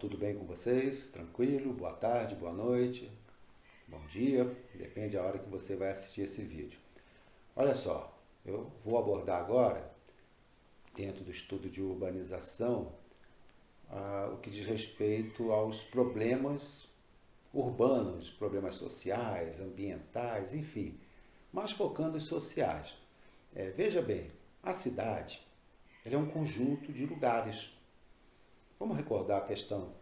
tudo bem com vocês? Tranquilo? Boa tarde, boa noite, bom dia, depende da hora que você vai assistir esse vídeo. Olha só, eu vou abordar agora, dentro do estudo de urbanização, o que diz respeito aos problemas urbanos, problemas sociais, ambientais, enfim, mas focando os sociais. Veja bem, a cidade ela é um conjunto de lugares. Vamos recordar a questão,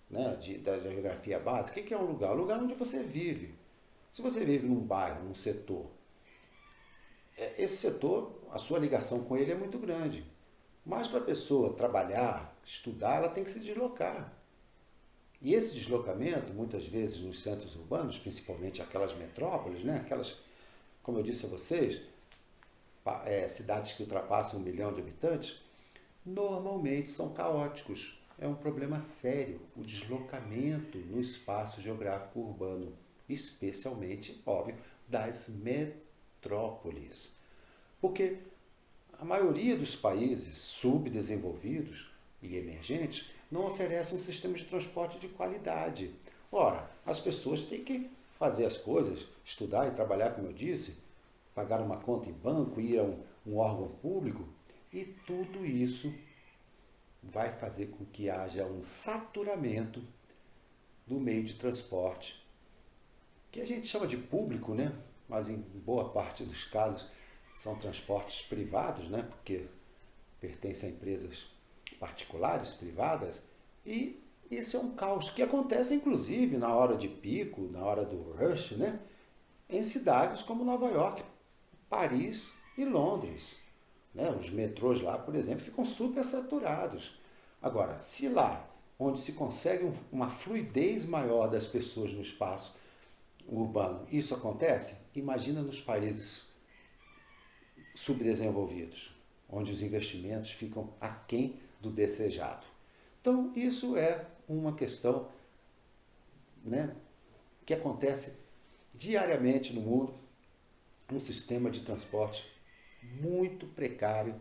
né, da geografia básica. O que é um lugar? Um lugar onde você vive. Se você vive num bairro, num setor, esse setor, a sua ligação com ele é muito grande. Mas para a pessoa trabalhar, estudar, ela tem que se deslocar. E esse deslocamento, muitas vezes nos centros urbanos, principalmente aquelas metrópoles, né, aquelas, como eu disse a vocês, cidades que ultrapassam 1 milhão de habitantes, normalmente são caóticos. É um problema sério o deslocamento no espaço geográfico urbano, especialmente, óbvio, das metrópoles. Porque a maioria dos países subdesenvolvidos e emergentes não oferece um sistema de transporte de qualidade. Ora, as pessoas têm que fazer as coisas, estudar e trabalhar, como eu disse, pagar uma conta em banco, ir a um órgão público, e tudo isso vai fazer com que haja um saturamento do meio de transporte, que a gente chama de público, né? Mas em boa parte dos casos são transportes privados, né? Porque pertencem a empresas particulares, privadas, e esse é um caos que acontece inclusive na hora de pico, na hora do rush, né? Em cidades como Nova York, Paris e Londres. Né? Os metrôs lá, por exemplo, ficam super saturados. Agora, se lá, onde se consegue uma fluidez maior das pessoas no espaço urbano, isso acontece, imagina nos países subdesenvolvidos, onde os investimentos ficam aquém do desejado. Então, isso é uma questão, né, que acontece diariamente no mundo, um sistema de transporte muito precário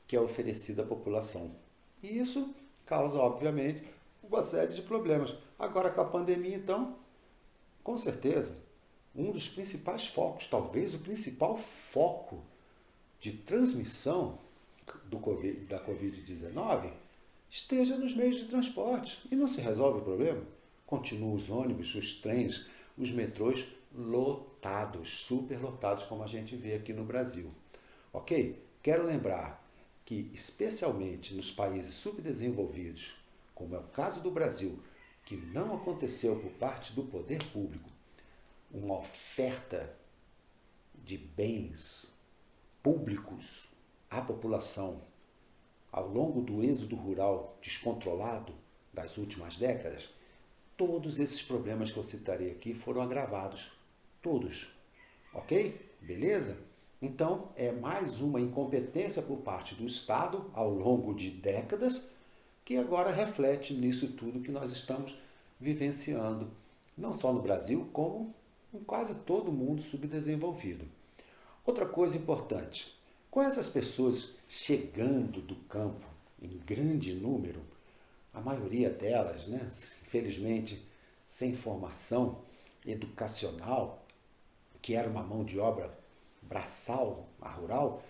que é oferecido à população. E isso causa, obviamente, uma série de problemas. Agora, com a pandemia, então, com certeza, um dos principais focos, talvez o principal foco de transmissão da Covid-19 esteja nos meios de transporte. E não se resolve o problema. Continuam os ônibus, os trens, os metrôs lotados, superlotados, como a gente vê aqui no Brasil. Ok? Quero lembrar que, especialmente nos países subdesenvolvidos, como é o caso do Brasil, que não aconteceu por parte do poder público uma oferta de bens públicos à população ao longo do êxodo rural descontrolado das últimas décadas, todos esses problemas que eu citarei aqui foram agravados. Todos. Ok? Beleza? Então, é mais uma incompetência por parte do Estado ao longo de décadas que agora reflete nisso tudo que nós estamos vivenciando, não só no Brasil, como em quase todo o mundo subdesenvolvido. Outra coisa importante, com essas pessoas chegando do campo em grande número, a maioria delas, né, infelizmente, sem formação educacional, que era uma mão de obra braçal, a rural,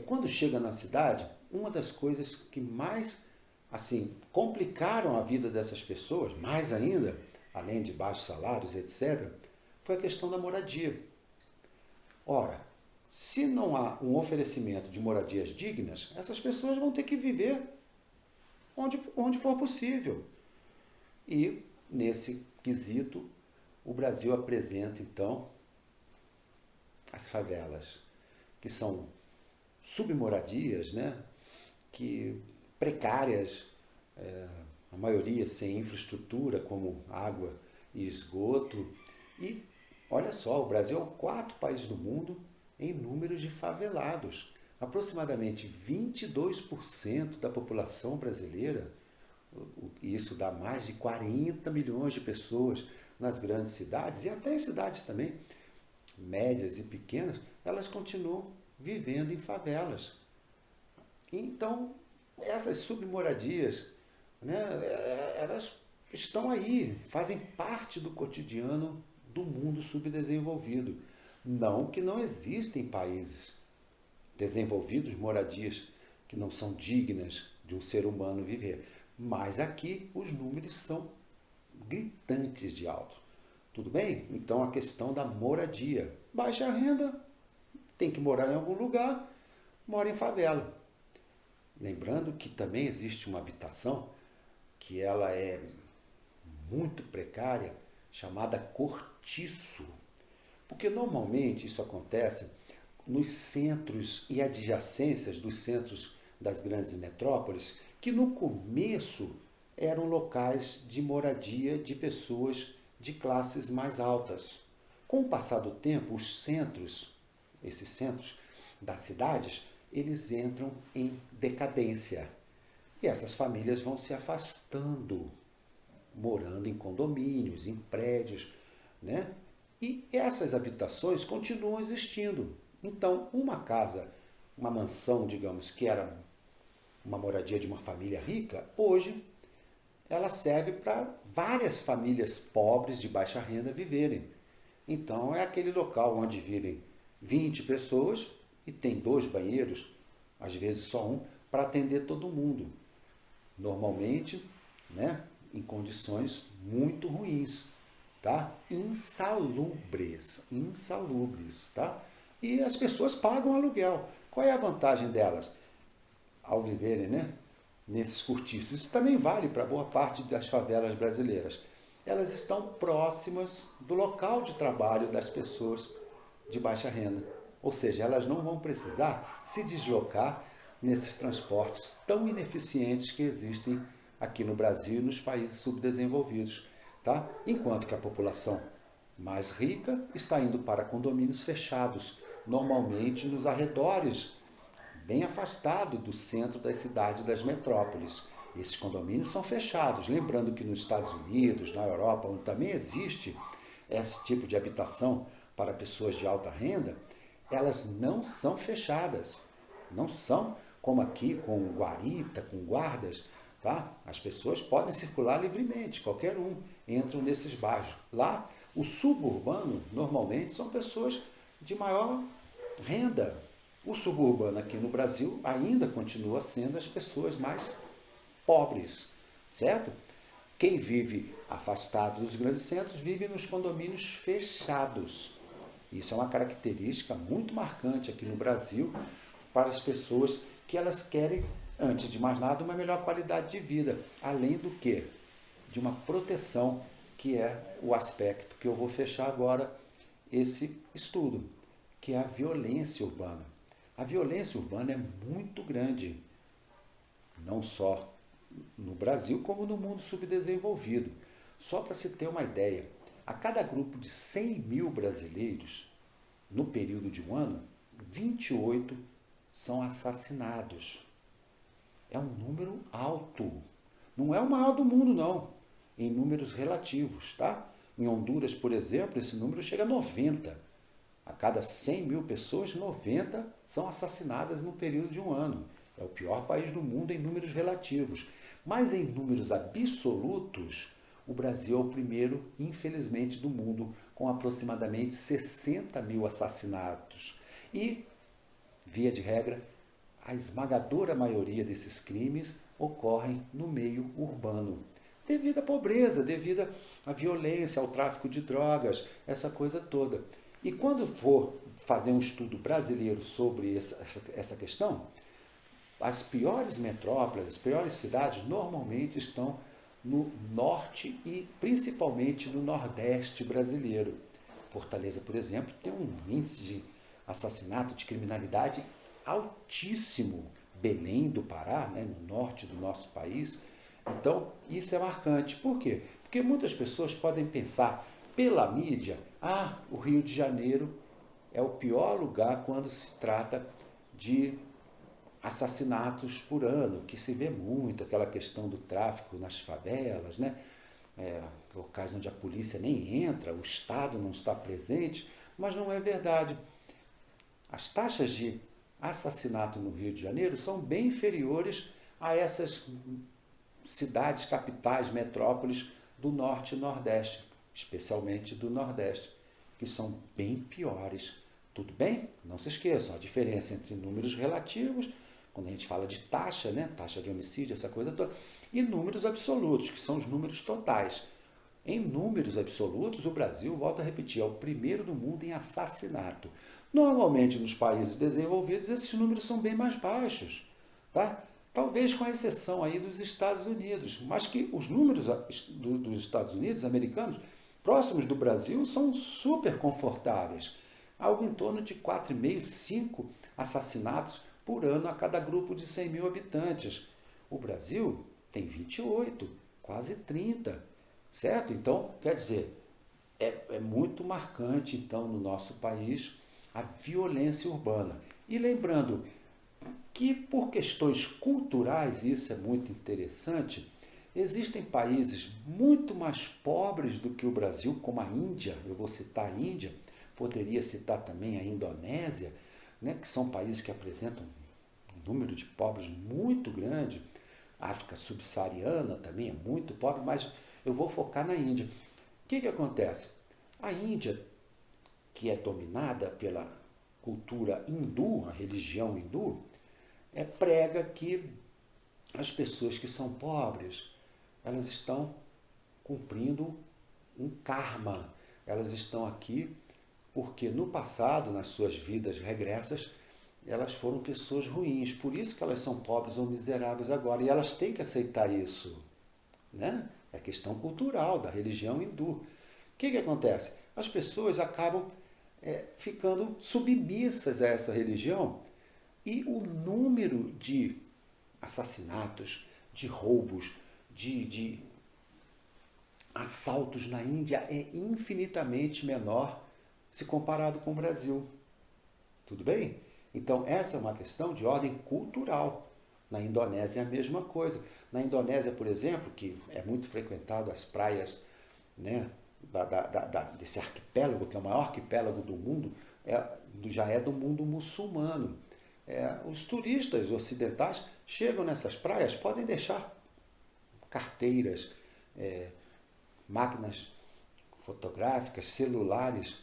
quando chega na cidade, uma das coisas que mais assim complicaram a vida dessas pessoas, mais ainda, além de baixos salários, etc., foi a questão da moradia. Ora, se não há um oferecimento de moradias dignas, essas pessoas vão ter que viver onde for possível. E, nesse quesito, o Brasil apresenta, então, as favelas, que são submoradias, né, que precárias, a maioria sem infraestrutura como água e esgoto. E, olha só, o Brasil é o quarto país do mundo em números de favelados. Aproximadamente 22% da população brasileira, isso dá mais de 40 milhões de pessoas nas grandes cidades e até em cidades também médias e pequenas, elas continuam vivendo em favelas. Então, essas submoradias, né, elas estão aí, fazem parte do cotidiano do mundo subdesenvolvido. Não que não existem países desenvolvidos, moradias que não são dignas de um ser humano viver. Mas aqui os números são gritantes de alto. Tudo bem? Então a questão da moradia. Baixa renda, tem que morar em algum lugar, mora em favela. Lembrando que também existe uma habitação que ela é muito precária, chamada cortiço. Porque normalmente isso acontece nos centros e adjacências dos centros das grandes metrópoles, que no começo eram locais de moradia de pessoas de classes mais altas. Com o passar do tempo, os centros, esses centros das cidades, eles entram em decadência. E essas famílias vão se afastando, morando em condomínios, em prédios, né? E essas habitações continuam existindo. Então, uma casa, uma mansão, digamos, que era uma moradia de uma família rica, hoje ela serve para várias famílias pobres de baixa renda viverem. Então, é aquele local onde vivem 20 pessoas e tem 2 banheiros, às vezes só um, para atender todo mundo. Normalmente, né, em condições muito ruins, tá? Insalubres, tá? E as pessoas pagam aluguel. Qual é a vantagem delas ao viverem, né, nesses cortiços? Isso também vale para boa parte das favelas brasileiras. Elas estão próximas do local de trabalho das pessoas de baixa renda. Ou seja, elas não vão precisar se deslocar nesses transportes tão ineficientes que existem aqui no Brasil e nos países subdesenvolvidos. Tá? Enquanto que a população mais rica está indo para condomínios fechados, normalmente nos arredores, bem afastado do centro das cidades, das metrópoles. Esses condomínios são fechados. Lembrando que nos Estados Unidos, na Europa, onde também existe esse tipo de habitação para pessoas de alta renda, elas não são fechadas. Não são como aqui, com guarita, com guardas. Tá? As pessoas podem circular livremente, qualquer um entra nesses bairros. Lá, o suburbano, normalmente, são pessoas de maior renda. O suburbano aqui no Brasil ainda continua sendo as pessoas mais pobres, certo? Quem vive afastado dos grandes centros vive nos condomínios fechados. Isso é uma característica muito marcante aqui no Brasil para as pessoas que elas querem, antes de mais nada, uma melhor qualidade de vida, além do que de uma proteção, que é o aspecto que eu vou fechar agora esse estudo, que é a violência urbana. A violência urbana é muito grande, não só no Brasil, como no mundo subdesenvolvido. Só para se ter uma ideia, a cada grupo de 100 mil brasileiros, no período de um ano, 28 são assassinados. É um número alto. Não é o maior do mundo, não, em números relativos, tá? Em Honduras, por exemplo, esse número chega a 90. A cada 100 mil pessoas, 90 são assassinadas no período de um ano. É o pior país do mundo em números relativos. Mas em números absolutos, o Brasil é o primeiro, infelizmente, do mundo, com aproximadamente 60 mil assassinatos. E, via de regra, a esmagadora maioria desses crimes ocorrem no meio urbano. Devido à pobreza, devido à violência, ao tráfico de drogas, essa coisa toda. E quando for fazer um estudo brasileiro sobre essa questão, as piores metrópoles, as piores cidades, normalmente estão no norte e principalmente no nordeste brasileiro. Fortaleza, por exemplo, tem um índice de assassinato, de criminalidade altíssimo. Belém do Pará, né, no norte do nosso país. Então, isso é marcante. Por quê? Porque muitas pessoas podem pensar pela mídia, o Rio de Janeiro é o pior lugar quando se trata de assassinatos por ano, que se vê muito, aquela questão do tráfico nas favelas, né? Locais onde a polícia nem entra, o Estado não está presente, mas não é verdade. As taxas de assassinato no Rio de Janeiro são bem inferiores a essas cidades, capitais, metrópoles do Norte e Nordeste, especialmente do Nordeste, que são bem piores. Tudo bem? Não se esqueçam, a diferença entre números relativos, quando a gente fala de taxa, né? Taxa de homicídio, essa coisa toda, e números absolutos, que são os números totais. Em números absolutos, o Brasil, volto a repetir, é o primeiro do mundo em assassinato. Normalmente, nos países desenvolvidos, esses números são bem mais baixos, tá? Talvez com a exceção aí dos Estados Unidos, mas que os números dos Estados Unidos, americanos, próximos do Brasil, são super confortáveis. Algo em torno de 4,5, 5 assassinatos por ano a cada grupo de 100 mil habitantes. O Brasil tem 28, quase 30, certo? Então, quer dizer, é muito marcante, então, no nosso país, a violência urbana. E lembrando que, por questões culturais, e isso é muito interessante, existem países muito mais pobres do que o Brasil, como a Índia, eu vou citar a Índia, poderia citar também a Indonésia, né, que são países que apresentam um número de pobres muito grande. A África subsaariana também é muito pobre, mas eu vou focar na Índia. O que acontece? A Índia, que é dominada pela cultura hindu, a religião hindu, prega que as pessoas que são pobres, elas estão cumprindo um karma. Elas estão aqui porque no passado, nas suas vidas regressas, elas foram pessoas ruins. Por isso que elas são pobres ou miseráveis agora. E elas têm que aceitar isso, né? É questão cultural da religião hindu. O que acontece? As pessoas acabam ficando submissas a essa religião e o número de assassinatos, de roubos, de assaltos na Índia é infinitamente menor se comparado com o Brasil. Tudo bem? Então, essa é uma questão de ordem cultural. Na Indonésia é a mesma coisa. Na Indonésia, por exemplo, que é muito frequentado as praias, né, desse arquipélago, que é o maior arquipélago do mundo, já é do mundo muçulmano. Os turistas ocidentais chegam nessas praias, podem deixar carteiras, máquinas fotográficas, celulares,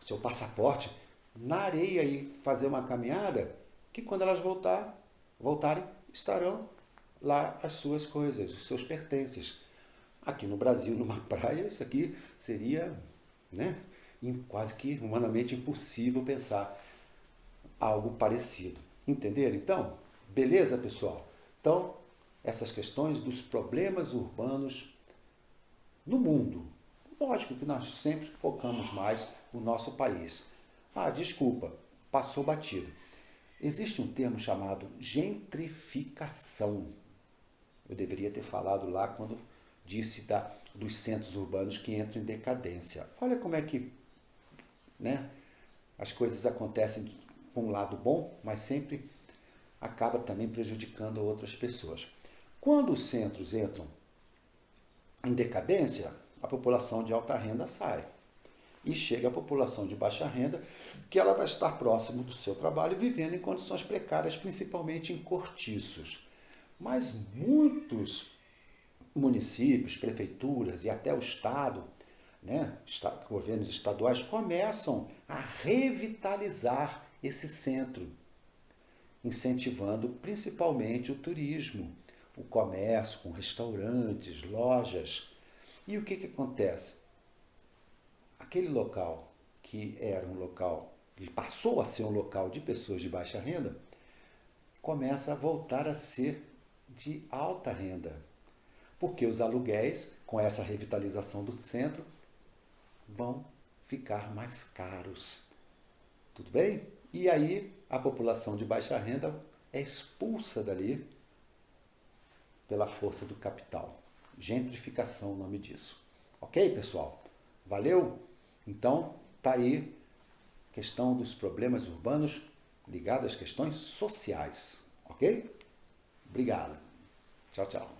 seu passaporte na areia e fazer uma caminhada, que quando elas voltarem, estarão lá as suas coisas, os seus pertences. Aqui no Brasil, numa praia, isso aqui seria, né, quase que humanamente impossível pensar algo parecido. Entenderam, então? Beleza, pessoal? Então, essas questões dos problemas urbanos no mundo. Lógico que nós sempre focamos mais no nosso país. Desculpa, passou batido. Existe um termo chamado gentrificação. Eu deveria ter falado lá quando disse dos centros urbanos que entram em decadência. Olha como é que, né, as coisas acontecem com um lado bom, mas sempre acaba também prejudicando outras pessoas. Quando os centros entram em decadência, a população de alta renda sai. E chega a população de baixa renda, que ela vai estar próximo do seu trabalho, vivendo em condições precárias, principalmente em cortiços. Mas muitos municípios, prefeituras e até o Estado, né, governos estaduais, começam a revitalizar esse centro, incentivando principalmente o turismo, o comércio com restaurantes, lojas. E o que acontece? Aquele local que era um local, ele passou a ser um local de pessoas de baixa renda, começa a voltar a ser de alta renda. Porque os aluguéis, com essa revitalização do centro, vão ficar mais caros. Tudo bem? E aí a população de baixa renda é expulsa dali pela força do capital. Gentrificação, o nome disso. Ok, pessoal? Valeu? Então, tá aí a questão dos problemas urbanos ligados às questões sociais. Ok? Obrigado. Tchau, tchau.